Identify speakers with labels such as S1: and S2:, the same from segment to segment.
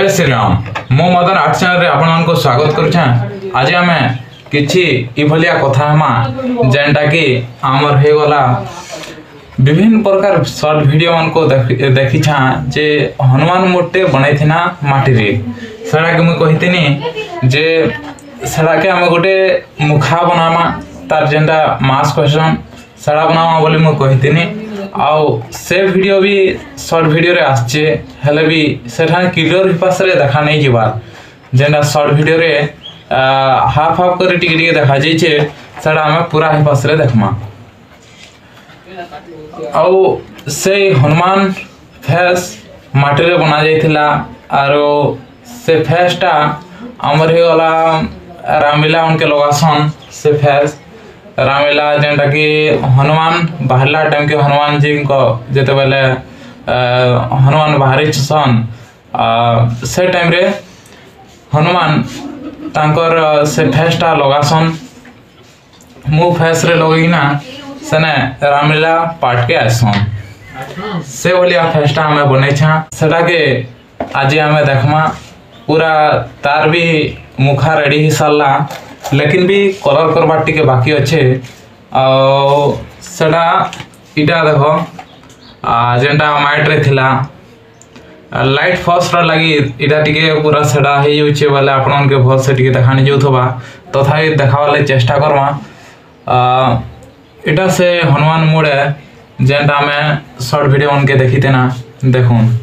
S1: जय श्री राम मो Madan art channel रे आपण को स्वागत करूछा। आज आमे किछि इभलिया कथा हमा जेंटा कि आमर हे गला विभिन्न प्रकार शॉर्ट वीडियो मन को देखि छा जे हनुमान मूर्ति बनाइथिना माटी रे सडा के म कहितनी जे सडा के हम गोटे मुखा बनामा तार जेंटा मास्क क्वेश्चन सडा बनामा बोली म कहितनी आउ से वीडियो भी शॉर्ट वीडियो रे आछे हेले भी सेठा क्लियर हिपास रे देखा नै जिबार जेंटा शॉर्ट वीडियो रे हाफ हाफ करे टिके टिके देखा जाय छे सेडा हम पूरा हिपास रे देखमा। आउ से हनुमान फेस माटी रे बना जायथिला आरो से फेसटा हमर हे गला रामलीला उनके लोगासन से फेस रामलीला जेंटा कि हनुमान बाहरला टाइम के हनुमान जी को जेते बेले हनुमान बाहरी छन से टाइम रे हनुमान तांकर से फेसटा लगासन मु फेस रे लगैना सने रामलीला पार्ट के आसन से बोलिया फेसटा हमें बनै छा सेटा के आज हमें देखमा पूरा तार भी मुखा रेडी ही साला लेकिन भी कलर करबा टिके बाकी अच्छे सेटा इटा देखो जेंटा माइट रे थिला लाइट फर्स्ट रा लगी इटा टिके पूरा सेटा हे जाउछे वाला आपन के भल से टिके देखानी जाउथबा तथापि देखावाले चेष्टा करवा। इटा से हनुमान मुड़े जेंटा में शॉर्ट वीडियो उनके देखिते ना देखून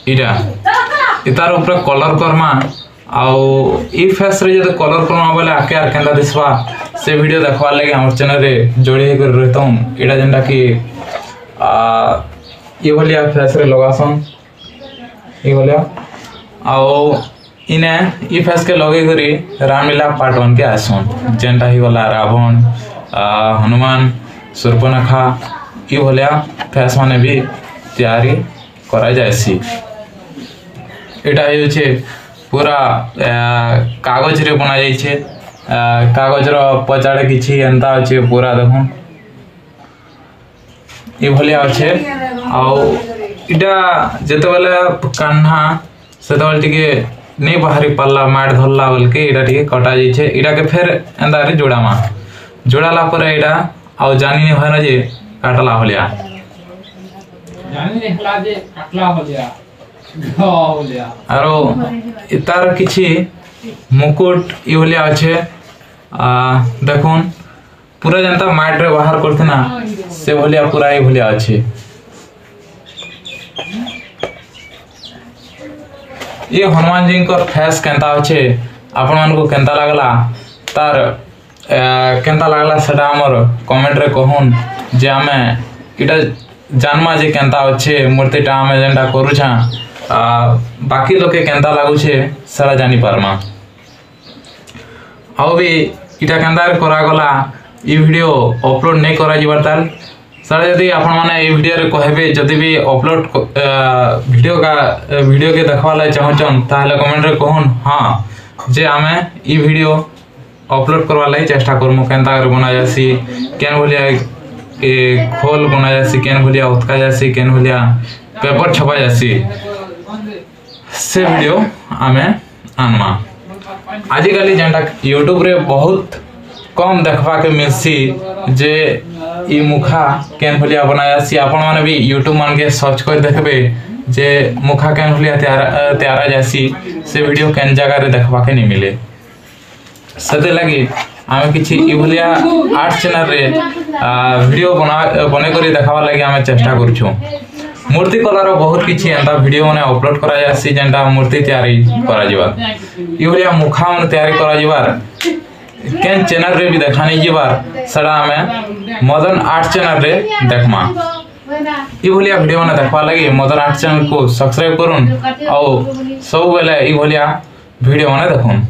S1: इटा इतार ऊपर कलर करमा आउ ई फेस रे जदे कलर करमा बोले आके आर केंदा दिसवा से वीडियो देखवा लगे हमर चैनल रे जोड़ी हे कर रहतौ इटा जेंटा कि ये भलिया फेस रे लगासन ई भलिया आउ इने ई फेस के लगे करी रामलीला पार्ट 1 के आसन जेंटा ही वाला रावण हनुमान शूर्पणखा ई भलिया फेस माने भी तैयारी करा जायसी। एटा हे पूरा कागज रे बना जाय छे कागज रो पचाड़े किछि एंता अछि पूरा देखो ए भलिया अछि आउ इटा जेते बेले कान्हा सेते बेले टिके नै बाहरी पल्ला माड धरला बोल के इटा टिके कटा जाय छे इटा के फेर एंदा रे जोड़ामा जोड़ाला पर इटा आउ जानि नै भना जे काटला भलिया जानि नै हला जे काटला भलिया आरो इतार किछि मुकुट ई भलिया अछि देखुन पूरा जनता माइट रे बाहर करथना से भलिया पूरा ई भलिया अछि। ये हनुमान जी को फेस केंता अछि आपन मन को केंता लागला तार केंता लागला सेटा हमर कमेंट रे कहून जे हमें इटा जानमा जे केंता अछि मूर्तिटा हमें जेंटा करूछा बाकी लोके केंता लागु छे सारा जानी पारमा आउ भी इटा केंता करा गला ई वीडियो अपलोड नै करा जिबार ताल सारा यदि आपन माने ई वीडियो रे कहबे जदि भी अपलोड वीडियो के देखवाला चाहछन ताहले कमेंट रे कहून हां जे हमें ई वीडियो अपलोड करवा लाई चेष्टा करमु केंता कर बना जासी केन भलिया ए खोल बना जासी केन भलिया उतका जासी केन भलिया पेपर छपा जासी से वीडियो आमे आनमा। आजिकली जेंटा यूट्यूब रे बहुत कम देखवा के मिलसी जे ई मुखा केन भलिया बनायासी आपन माने भी यूट्यूब मान के सर्च कर देखबे जे मुखा केन भलिया तैयारा जासी से वीडियो केन जगह रे देखवा के नै मिले सते लगी आमे किछि ई भलिया आर्ट चैनल रे वीडियो बने करी देखावा लागि आमे चेष्टा करछु। मूर्ति कलार बहुत किछि एंता वीडियो माने अपलोड करा जासी जेंटा मूर्ति तैयारी करा जिबार ई भलिया मुखा मन तैयारी करा जिबार केन चैनल रे भी देखानी जिबार सडा हमें मदन आर्ट चैनल रे देखमा ई भलिया वीडियो माने देखवा लागि मदन आर्ट चैनल को सब्सक्राइब करून और सब बेले ई भलिया वीडियो माने देखुन।